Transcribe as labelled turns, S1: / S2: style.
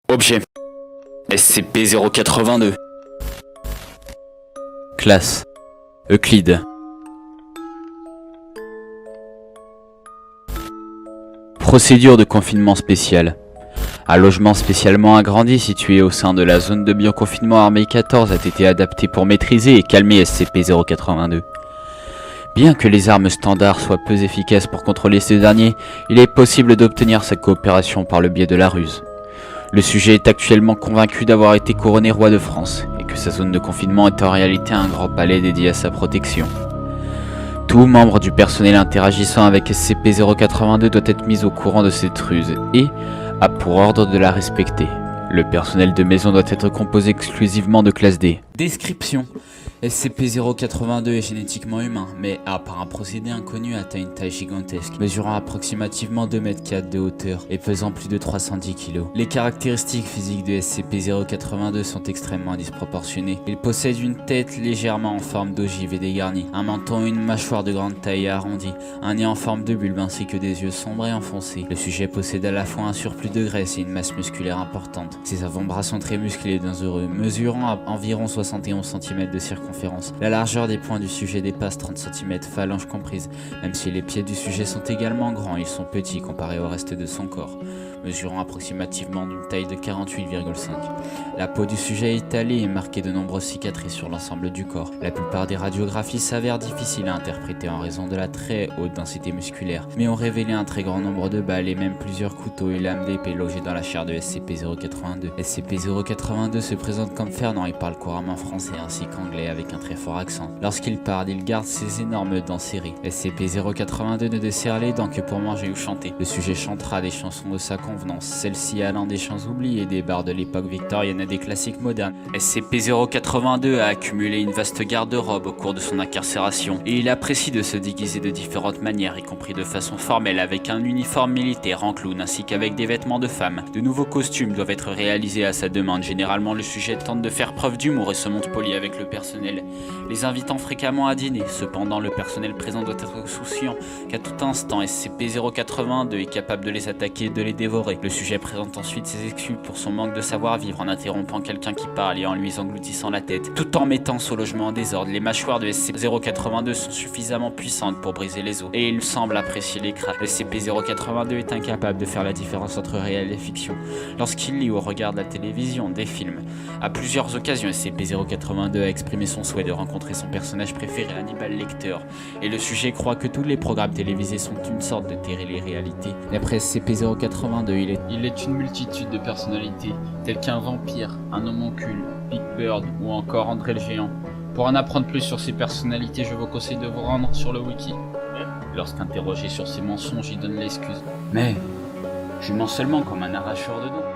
S1: Objet. SCP-082.
S2: Classe. Euclide. Procédure de confinement spécial. Un logement spécialement agrandi situé au sein de la zone de bioconfinement Armée 14 a été adapté pour maîtriser et calmer SCP-082. Bien que les armes standards soient peu efficaces pour contrôler ce dernier, il est possible d'obtenir sa coopération par le biais de la ruse. Le sujet est actuellement convaincu d'avoir été couronné roi de France et que sa zone de confinement est en réalité un grand palais dédié à sa protection. Tout membre du personnel interagissant avec SCP-082 doit être mis au courant de cette ruse et a pour ordre de la respecter. Le personnel de maison doit être composé exclusivement de classe D. Description. SCP-082 est génétiquement humain, mais a par un procédé inconnu atteint une taille gigantesque, mesurant approximativement 2,4 m de hauteur et pesant plus de 310 kg. Les caractéristiques physiques de SCP-082 sont extrêmement disproportionnées. Il possède une tête légèrement en forme d'ogive et dégarnie, un menton et une mâchoire de grande taille et arrondie, un nez en forme de bulbe ainsi que des yeux sombres et enfoncés. Le sujet possède à la fois un surplus de graisse et une masse musculaire importante. Ses avant-bras sont très musclés et dangereux, mesurant à environ 71 cm de circonférence. La largeur des poings du sujet dépasse 30 cm, phalanges comprises. Même si les pieds du sujet sont également grands, ils sont petits comparés au reste de son corps, mesurant approximativement d'une taille de 48,5. La peau du sujet est étalée et marquée de nombreuses cicatrices sur l'ensemble du corps. La plupart des radiographies s'avèrent difficiles à interpréter en raison de la très haute densité musculaire, mais ont révélé un très grand nombre de balles et même plusieurs couteaux et lames d'épée logés dans la chair de SCP-082. SCP-082 se présente comme Fernand et parle couramment français ainsi qu'anglais avec un très fort accent. Lorsqu'il parle, il garde ses énormes dents serrées. SCP-082 ne dessert les dents que pour manger ou chanter. Le sujet chantera des chansons de sa convenance, celles-ci allant des chants oubliés des bars de l'époque victorienne à des classiques modernes. SCP-082 a accumulé une vaste garde-robe au cours de son incarcération, et il apprécie de se déguiser de différentes manières, y compris de façon formelle avec un uniforme militaire en clown ainsi qu'avec des vêtements de femme. De nouveaux costumes doivent être réalisés à sa demande. Généralement, le sujet tente de faire preuve d'humour et se montre poli avec le personnel, les invitant fréquemment à dîner. Cependant, le personnel présent doit être souciant qu'à tout instant, SCP-082 est capable de les attaquer et de les dévorer. Le sujet présente ensuite ses excuses pour son manque de savoir-vivre en interrompant quelqu'un qui parle et en lui engloutissant la tête, tout en mettant son logement en désordre. Les mâchoires de SCP-082 sont suffisamment puissantes pour briser les os, et il semble apprécier les crânes. SCP-082 est incapable de faire la différence entre réel et fiction. Lorsqu'il lit ou regarde la télévision, des films, à plusieurs occasions, SCP-082 a exprimé son souhait de rencontrer son personnage préféré, Hannibal Lecter, et le sujet croit que tous les programmes télévisés sont une sorte de télé-réalité. D'après SCP-082, il est une multitude de personnalités, telles qu'un vampire, un homoncule, Big Bird ou encore André le Géant. Pour en apprendre plus sur ces personnalités, je vous conseille de vous rendre sur le wiki. Lorsqu'interrogé sur ses mensonges, il donne l'excuse. Mais je mens seulement comme un arracheur de dents.